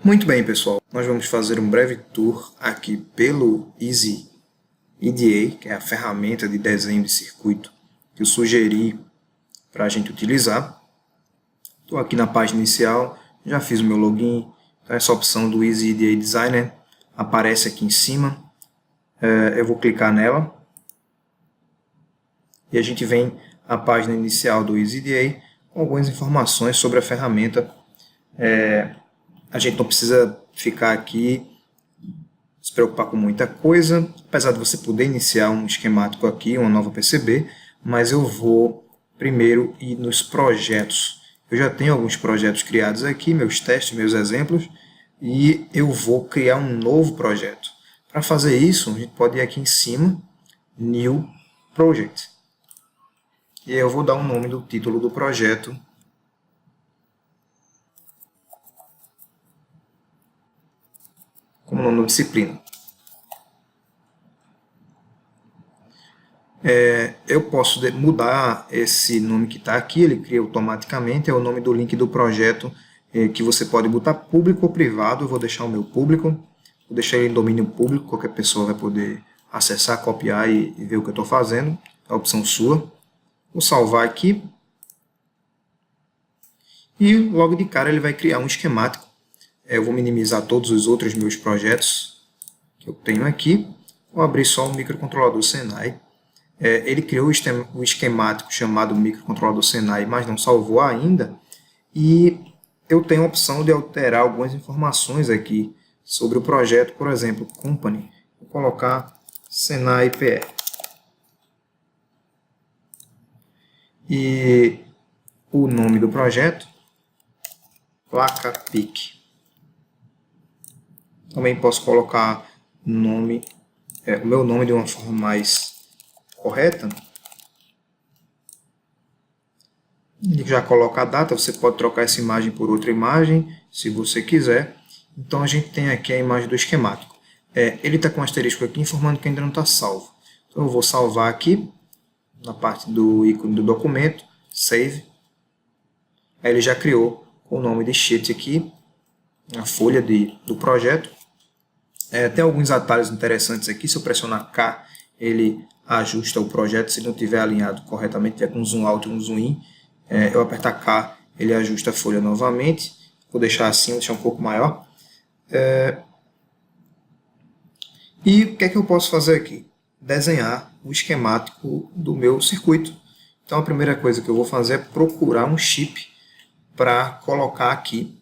Muito bem, pessoal. Nós vamos fazer um breve tour aqui pelo Easy EDA, que é a ferramenta de desenho de circuito que eu sugeri para a gente utilizar. Estou aqui na página inicial, já fiz o meu login. Então essa opção do Easy EDA Designer aparece aqui em cima. Eu vou clicar nela e a gente vem à página inicial do Easy EDA com algumas informações sobre a ferramenta. A gente não precisa ficar aqui se preocupar com muita coisa, apesar de você poder iniciar um esquemático aqui, uma nova PCB, mas eu vou primeiro ir nos projetos. Eu já tenho alguns projetos criados aqui, meus testes, meus exemplos, e eu vou criar um novo projeto. Para fazer isso, a gente pode ir aqui em cima, New Project. E eu vou dar um nome do título do projeto. Como nome da disciplina. Eu posso mudar esse nome que está aqui, ele cria automaticamente, é o nome do link do projeto que você pode botar público ou privado. Eu vou deixar o meu público, vou deixar ele em domínio público, qualquer pessoa vai poder acessar, copiar e ver o que eu estou fazendo, é a opção sua. Vou salvar aqui e logo de cara ele vai criar um esquemático. Eu vou minimizar todos os outros meus projetos que eu tenho aqui. Vou abrir só o microcontrolador Senai. Ele criou o esquemático chamado microcontrolador Senai, mas não salvou ainda. E eu tenho a opção de alterar algumas informações aqui sobre o projeto. Por exemplo, Company. Vou colocar Senai PE. E o nome do projeto, placa PIC. Também posso colocar o meu nome de uma forma mais correta. Ele já coloca a data, você pode trocar essa imagem por outra imagem, se você quiser. Então a gente tem aqui a imagem do esquemático. Ele está com um asterisco aqui informando que ainda não está salvo. Então eu vou salvar aqui, na parte do ícone do documento, Save. Aí ele já criou com o nome de Sheet aqui, a folha do projeto. Tem alguns atalhos interessantes aqui. Se eu pressionar K, ele ajusta o projeto. Se não estiver alinhado corretamente, tiver com um zoom out e um zoom in, eu apertar K, ele ajusta a folha novamente. Vou deixar assim, vou deixar um pouco maior. E o que é que eu posso fazer aqui? Desenhar o esquemático do meu circuito. Então a primeira coisa que eu vou fazer é procurar um chip para colocar aqui.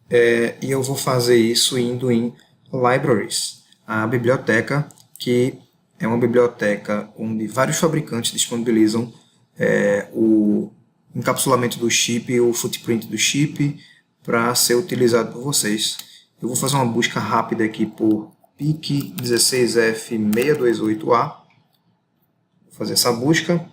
E eu vou fazer isso indo em Libraries, a biblioteca, que é uma biblioteca onde vários fabricantes disponibilizam o encapsulamento do chip, o footprint do chip, para ser utilizado por vocês. Eu vou fazer uma busca rápida aqui por PIC 16F628A. Vou fazer essa busca,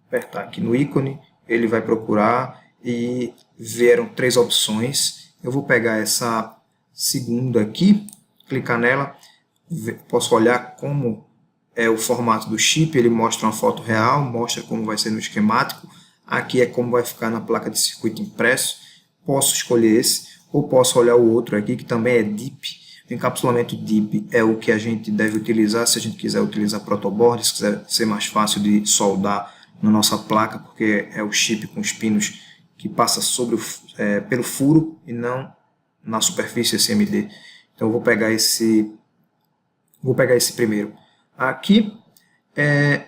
apertar aqui no ícone, ele vai procurar e vieram 3 opções. Eu vou pegar essa segunda aqui, clicar nela, posso olhar como é o formato do chip, ele mostra uma foto real, mostra como vai ser no esquemático, aqui é como vai ficar na placa de circuito impresso. Posso escolher esse, ou posso olhar o outro aqui, que também é DIP. O encapsulamento DIP é o que a gente deve utilizar se a gente quiser utilizar protoboard, se quiser ser mais fácil de soldar na nossa placa, porque é o chip com os pinos que passa pelo furo e não na superfície SMD. Então eu vou pegar esse primeiro aqui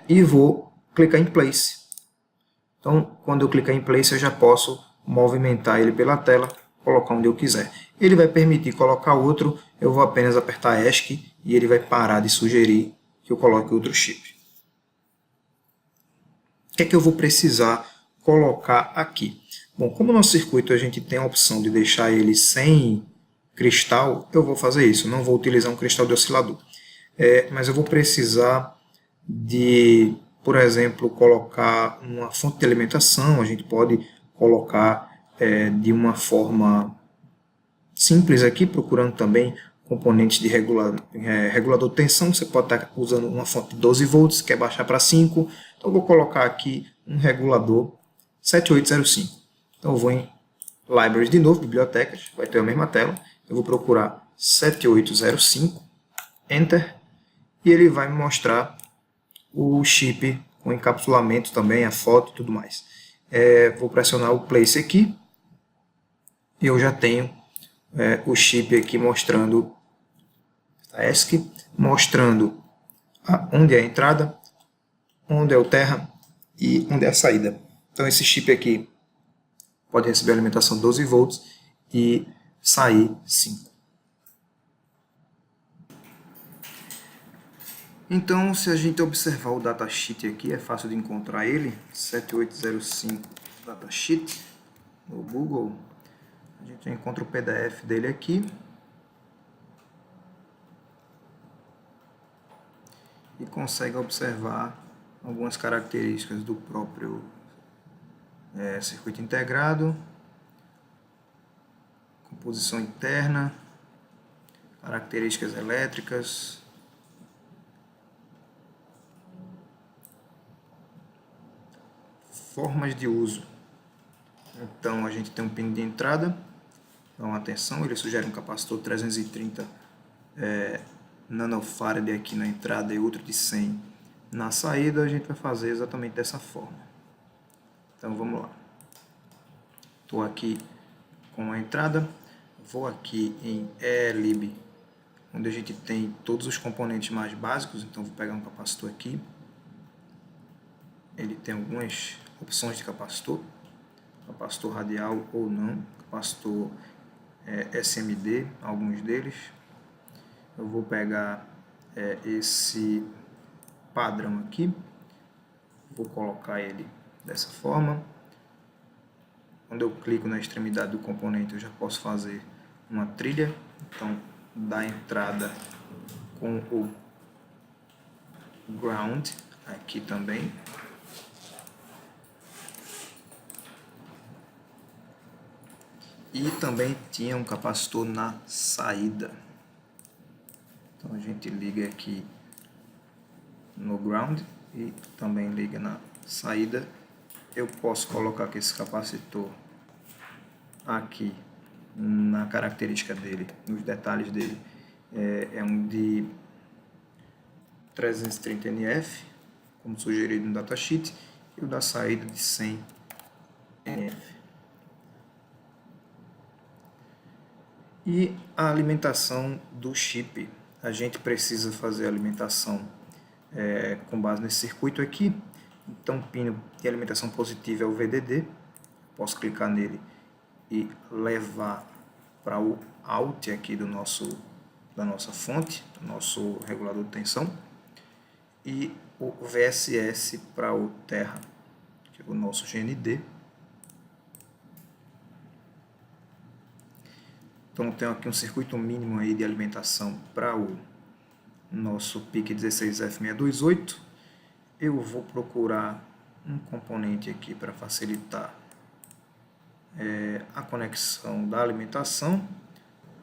e vou clicar em Place. Então quando eu clicar em Place eu já posso movimentar ele pela tela, colocar onde eu quiser. Ele vai permitir colocar outro, eu vou apenas apertar ESC e ele vai parar de sugerir que eu coloque outro chip. O que é que eu vou precisar colocar aqui? Bom, como no nosso circuito a gente tem a opção de deixar ele sem cristal, eu vou fazer isso. Não vou utilizar um cristal de oscilador. Mas eu vou precisar de, por exemplo, colocar uma fonte de alimentação. A gente pode colocar de uma forma simples aqui, procurando também componentes de regulador de tensão. Você pode estar usando uma fonte de 12 volts, quer baixar para 5. Então eu vou colocar aqui um regulador 7805. Então eu vou em Libraries de novo, bibliotecas, vai ter a mesma tela. Eu vou procurar 7805, Enter, e ele vai me mostrar o chip com encapsulamento também, a foto e tudo mais. Vou pressionar o Place aqui, e eu já tenho o chip aqui mostrando ESC, mostrando onde é a entrada, onde é o terra e onde é a saída. Então esse chip aqui pode receber alimentação 12 volts e sair 5. Então, se a gente observar o datasheet aqui, é fácil de encontrar ele, 7805 datasheet no Google. A gente encontra o PDF dele aqui. E consegue observar algumas características do próprio circuito integrado, composição interna, características elétricas, formas de uso. Então a gente tem um pino de entrada, então atenção, ele sugere um capacitor 330 nanofarad aqui na entrada e outro de 100 na saída. A gente vai fazer exatamente dessa forma. Então vamos lá. Estou aqui com a entrada, vou aqui em ELIB, onde a gente tem todos os componentes mais básicos. Então vou pegar um capacitor aqui. Ele tem algumas opções de capacitor radial ou não, capacitor SMD, alguns deles. Eu vou pegar esse padrão aqui, vou colocar ele dessa forma. Quando eu clico na extremidade do componente, eu já posso fazer uma trilha. Então, da entrada com o ground aqui também. E também tinha um capacitor na saída. Então a gente liga aqui no ground e também liga na saída. Eu posso colocar que esse capacitor aqui na característica dele, nos detalhes dele, é um de 330 NF, como sugerido no datasheet, e o da saída de 100 NF. E a alimentação do chip. A gente precisa fazer a alimentação com base nesse circuito aqui. Então, o pino de alimentação positiva é o VDD. Posso clicar nele e levar para o out aqui da nossa fonte, do nosso regulador de tensão. E o VSS para o terra, que é o nosso GND. Então, tenho aqui um circuito mínimo aí de alimentação para o nosso PIC 16F628. Eu vou procurar um componente aqui para facilitar a conexão da alimentação.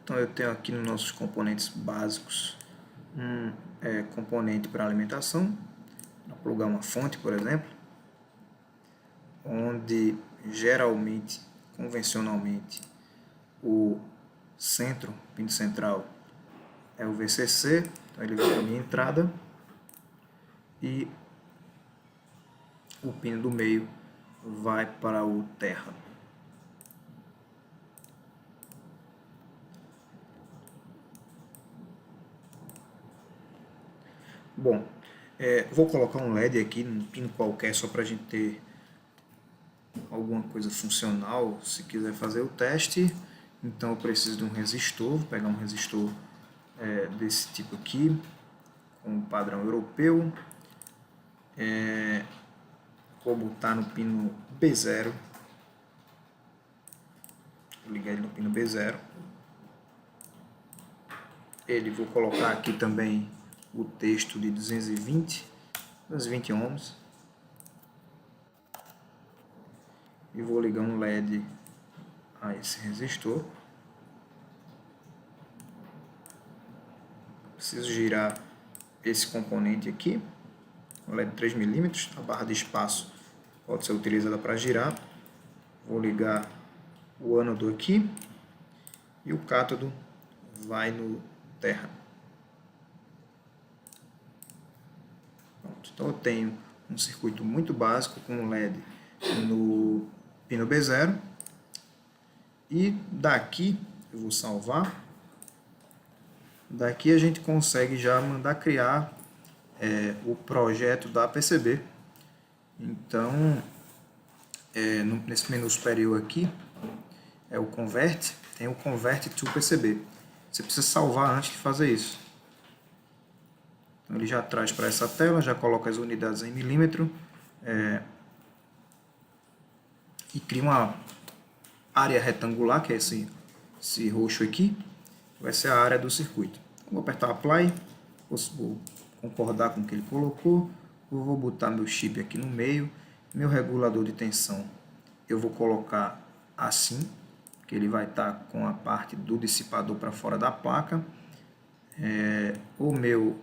Então, eu tenho aqui nos nossos componentes básicos um componente para alimentação, para plugar uma fonte, por exemplo, onde geralmente, convencionalmente, o centro, pino central, é o VCC, então ele vai para a minha entrada, e o pino do meio vai para o terra. Bom, vou colocar um LED aqui, num pino qualquer, só para a gente ter alguma coisa funcional, se quiser fazer o teste. Então eu preciso de um resistor, vou pegar um resistor desse tipo aqui, com o padrão europeu. Vou botar no pino B0, vou ligar ele no pino B0. Vou colocar aqui também o texto de 220 ohms. E vou ligar um LED a esse resistor. Preciso girar esse componente aqui, um LED de 3 mm, a barra de espaço pode ser utilizada para girar. Vou ligar o ânodo aqui e o cátodo vai no terra. Pronto, então eu tenho um circuito muito básico com um LED no pino B0 e daqui eu vou salvar. Daqui a gente consegue já mandar criar o projeto da PCB. Então, nesse menu superior aqui, é o Convert, tem o Convert to PCB. Você precisa salvar antes de fazer isso. Então, ele já traz para essa tela, já coloca as unidades em milímetro e cria uma área retangular, que é esse roxo aqui, vai ser a área do circuito. Vou apertar Apply, vou concordar com o que ele colocou, vou botar meu chip aqui no meio, meu regulador de tensão eu vou colocar assim, que ele vai estar com a parte do dissipador para fora da placa. O meu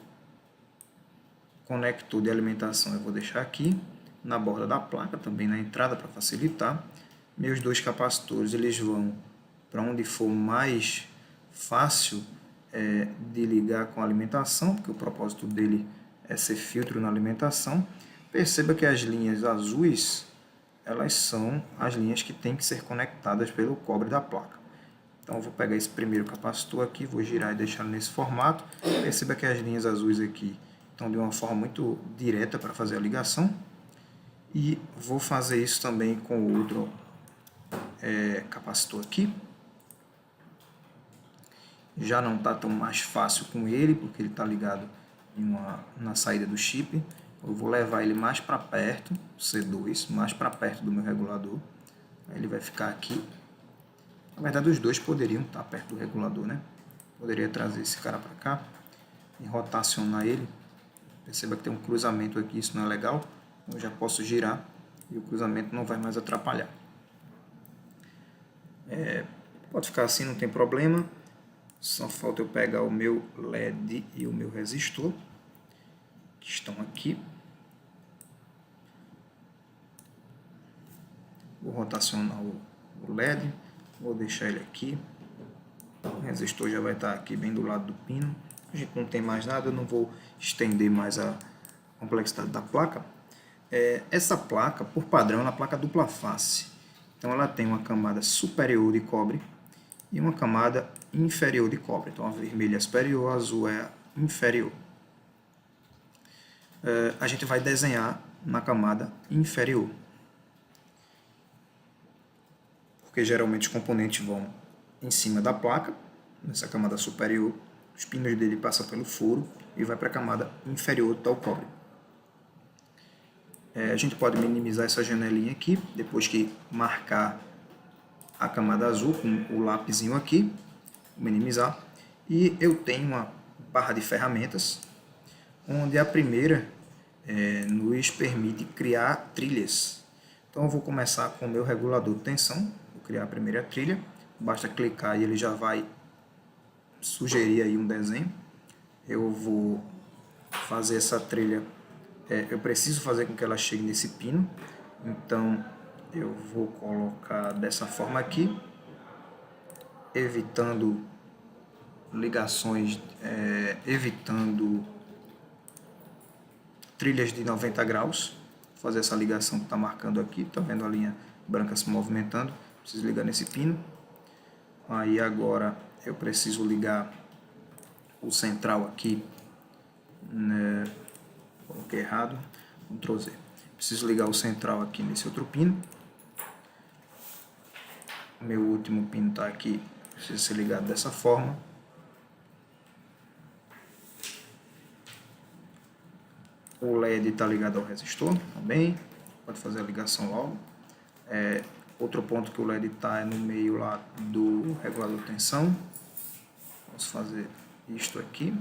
conector de alimentação eu vou deixar aqui, na borda da placa, também na entrada para facilitar. Meus dois capacitores eles vão para onde for mais fácil de ligar com a alimentação, porque o propósito dele é ser filtro na alimentação. Perceba que as linhas azuis, elas são as linhas que têm que ser conectadas pelo cobre da placa. Então eu vou pegar esse primeiro capacitor aqui, vou girar e deixar nesse formato. Perceba que as linhas azuis aqui estão de uma forma muito direta para fazer a ligação. E vou fazer isso também com o outro capacitor aqui. Já não está tão mais fácil com ele, porque ele está ligado na saída do chip. Eu vou levar ele mais para perto, C2, mais para perto do meu regulador. Aí ele vai ficar aqui. Na verdade, os dois poderiam estar perto do regulador, né? Poderia trazer esse cara para cá e rotacionar ele. Perceba que tem um cruzamento aqui, isso não é legal. Eu já posso girar e o cruzamento não vai mais atrapalhar. Pode ficar assim, não tem problema. Só falta eu pegar o meu LED e o meu resistor, que estão aqui. Vou rotacionar o LED, vou deixar ele aqui. O resistor já vai estar aqui bem do lado do pino. A gente não tem mais nada, eu não vou estender mais a complexidade da placa. Essa placa, por padrão, é uma placa dupla face. Então ela tem uma camada superior de cobre e uma camada inferior de cobre. Então a vermelha é superior, a azul é a inferior. A gente vai desenhar na camada inferior, porque geralmente os componentes vão em cima da placa, nessa camada superior, os pinos dele passam pelo furo e vai para a camada inferior do tal cobre. A gente pode minimizar essa janelinha aqui, depois que marcar a camada azul com o lápisinho aqui, minimizar. E eu tenho uma barra de ferramentas, onde a primeira nos permite criar trilhas. Então eu vou começar com o meu regulador de tensão, vou criar a primeira trilha, basta clicar e ele já vai sugerir aí um desenho. Eu vou fazer essa trilha, eu preciso fazer com que ela chegue nesse pino, então eu vou colocar dessa forma aqui, evitando ligações, evitando trilhas de 90 graus, vou fazer essa ligação que está marcando aqui, está vendo a linha branca se movimentando, preciso ligar nesse pino. Aí agora eu preciso ligar o central aqui, né? Coloquei errado, Ctrl Z. Preciso ligar o central aqui nesse outro pino. Meu último pino está aqui, precisa ser ligado dessa forma. O LED está ligado ao resistor também, pode fazer a ligação logo. Outro ponto que o LED está é no meio lá do regulador de tensão. Posso fazer isto aqui.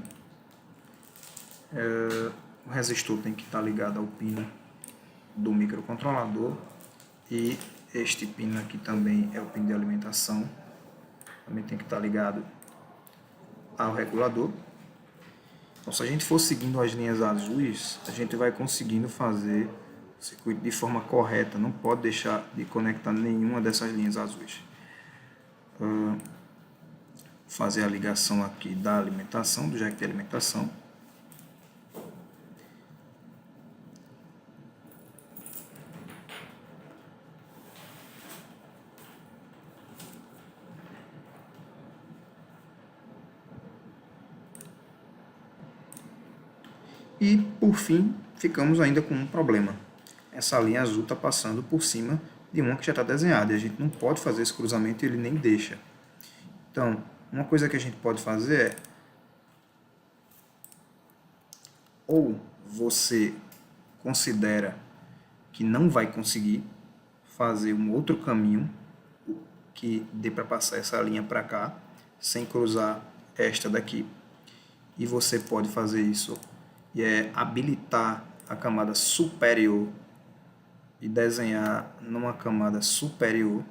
O resistor tem que estar ligado ao pino do microcontrolador e este pino aqui também é o pino de alimentação, também tem que estar ligado ao regulador. Então, se a gente for seguindo as linhas azuis, a gente vai conseguindo fazer o circuito de forma correta, não pode deixar de conectar nenhuma dessas linhas azuis. fazer a ligação aqui da alimentação, do jack de alimentação. E, por fim, ficamos ainda com um problema. Essa linha azul está passando por cima de uma que já está desenhada, e a gente não pode fazer esse cruzamento e ele nem deixa. Então, uma coisa que a gente pode fazer é, ou você considera que não vai conseguir fazer um outro caminho que dê para passar essa linha para cá, sem cruzar esta daqui, e você pode fazer isso e habilitar a camada superior e desenhar numa camada superior,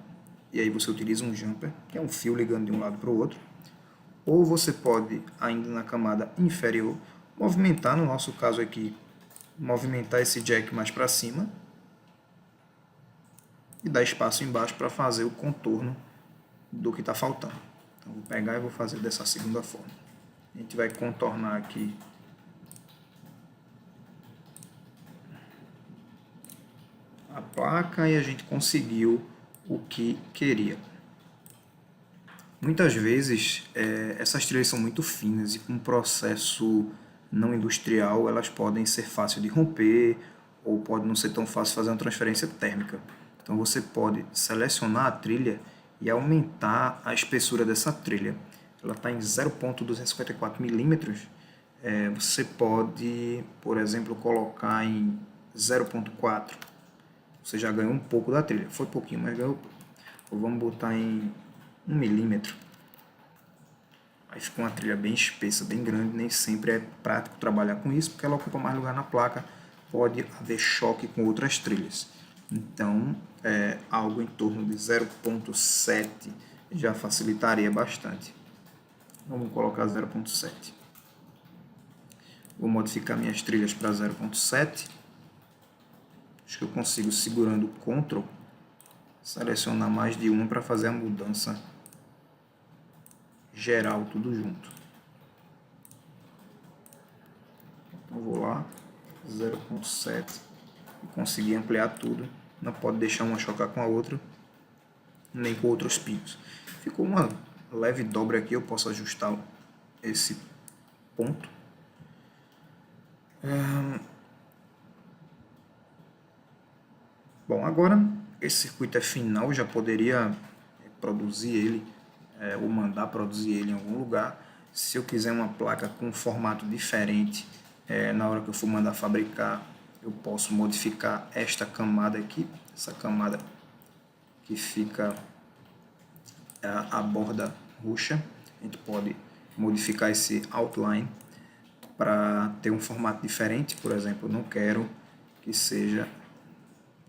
e aí você utiliza um jumper, que é um fio ligando de um lado para o outro, ou você pode, ainda na camada inferior, movimentar, no nosso caso aqui, movimentar esse jack mais para cima e dar espaço embaixo para fazer o contorno do que está faltando. Então, vou pegar e vou fazer dessa segunda forma. A gente vai contornar aqui a placa e a gente conseguiu o que queria. Muitas vezes essas trilhas são muito finas e com um processo não industrial elas podem ser fáceis de romper ou pode não ser tão fácil fazer uma transferência térmica. Então você pode selecionar a trilha e aumentar a espessura dessa trilha. Ela está em 0,254 milímetros. Você pode, por exemplo, colocar em 0,4. Você já ganhou um pouco da trilha. Foi pouquinho, mas ganhou pouco. Ou vamos botar em 1 milímetro. Aí fica uma trilha bem espessa, bem grande. Nem sempre é prático trabalhar com isso, porque ela ocupa mais lugar na placa. Pode haver choque com outras trilhas. Então, algo em torno de 0,7 já facilitaria bastante. Vamos colocar 0,7. Vou modificar minhas trilhas para 0,7. Acho que eu consigo, segurando o Ctrl, selecionar mais de uma para fazer a mudança geral, tudo junto. Então vou lá, 0,7 e consegui ampliar tudo. Não pode deixar uma chocar com a outra, nem com outros pinos. Ficou uma leve dobra aqui, eu posso ajustar esse ponto. Bom, agora esse circuito é final, eu já poderia produzir ele, ou mandar produzir ele em algum lugar. Se eu quiser uma placa com um formato diferente, na hora que eu for mandar fabricar, eu posso modificar esta camada aqui, essa camada que fica a borda roxa. A gente pode modificar esse outline para ter um formato diferente. Por exemplo, eu não quero que seja,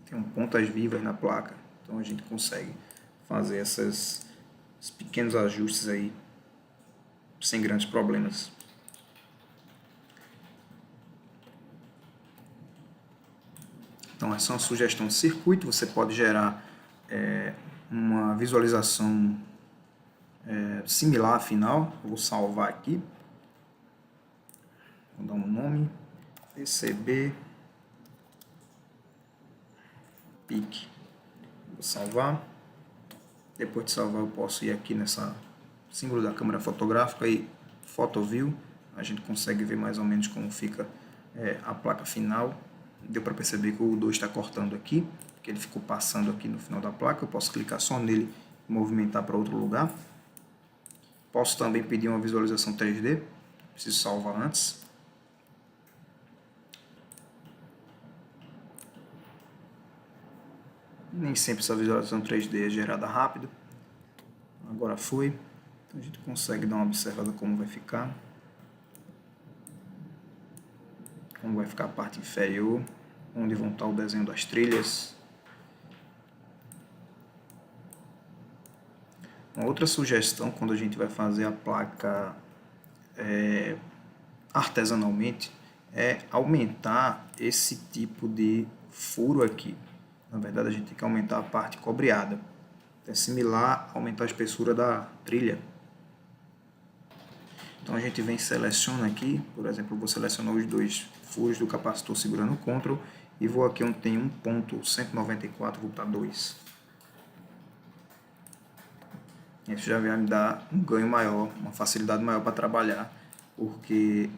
tenham pontas vivas na placa, então a gente consegue fazer esses pequenos ajustes aí sem grandes problemas. Então essa é uma sugestão de circuito. Você pode gerar uma visualização similar final. Eu vou salvar aqui, vou dar um nome, PCB PIC. Vou salvar. Depois de salvar, eu posso ir aqui nessa símbolo da câmera fotográfica e Photo View. A gente consegue ver mais ou menos como fica a placa final. Deu para perceber que o 2 está cortando aqui, porque ele ficou passando aqui no final da placa. Eu posso clicar só nele e movimentar para outro lugar. Posso também pedir uma visualização 3D. Preciso salvar antes. Nem sempre essa visualização 3D é gerada rápido. Agora foi. Então a gente consegue dar uma observada como vai ficar. Como vai ficar a parte inferior, onde vão estar o desenho das trilhas. Uma outra sugestão, quando a gente vai fazer a placa artesanalmente, é aumentar esse tipo de furo aqui. Na verdade, a gente tem que aumentar a parte cobreada. similar, aumentar a espessura da trilha. Então a gente vem e seleciona aqui, por exemplo, eu vou selecionar os dois furos do capacitor segurando o Ctrl e vou aqui onde tem 1.194, vou botar 2. Isso já vai me dar um ganho maior, uma facilidade maior para trabalhar, porque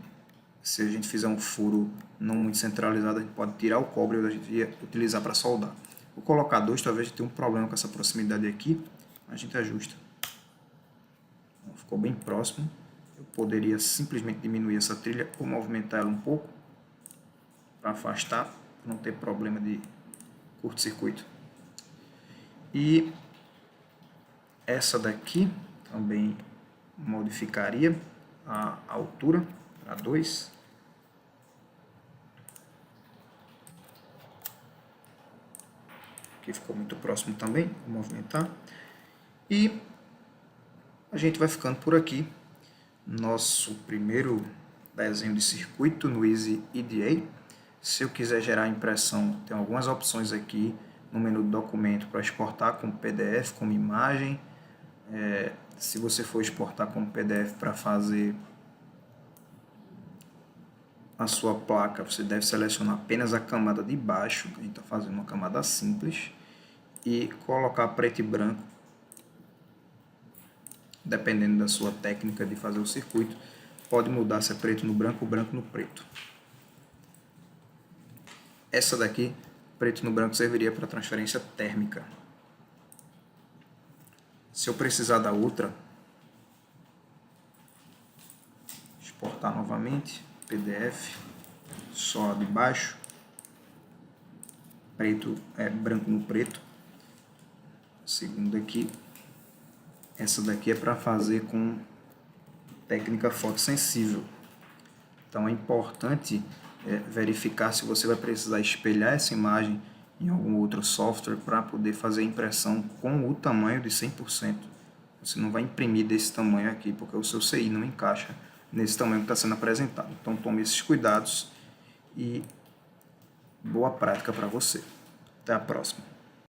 se a gente fizer um furo não muito centralizado, a gente pode tirar o cobre e a gente ia utilizar para soldar. Vou colocar 2, talvez a gente tenha um problema com essa proximidade aqui, a gente ajusta. Ficou bem próximo. Eu poderia simplesmente diminuir essa trilha ou movimentar ela um pouco para afastar, para não ter problema de curto-circuito. E essa daqui também modificaria a altura para 2. Aqui ficou muito próximo também, vou movimentar. E a gente vai ficando por aqui. Nosso primeiro desenho de circuito no Easy EDA. Se eu quiser gerar impressão, tem algumas opções aqui no menu do documento para exportar como PDF, como imagem. Se você for exportar como PDF para fazer a sua placa, você deve selecionar apenas a camada de baixo, a gente está fazendo uma camada simples, e colocar preto e branco, dependendo da sua técnica de fazer o circuito. Pode mudar se é preto no branco ou branco no preto. Essa daqui, preto no branco, serviria para transferência térmica. Se eu precisar da outra, exportar novamente, PDF, só a de baixo, preto, branco no preto. Segunda aqui, essa daqui é para fazer com técnica fotossensível. Então é importante verificar se você vai precisar espelhar essa imagem em algum outro software para poder fazer a impressão com o tamanho de 100%. Você não vai imprimir desse tamanho aqui, porque o seu CI não encaixa nesse tamanho que está sendo apresentado. Então tome esses cuidados e boa prática para você. Até a próxima.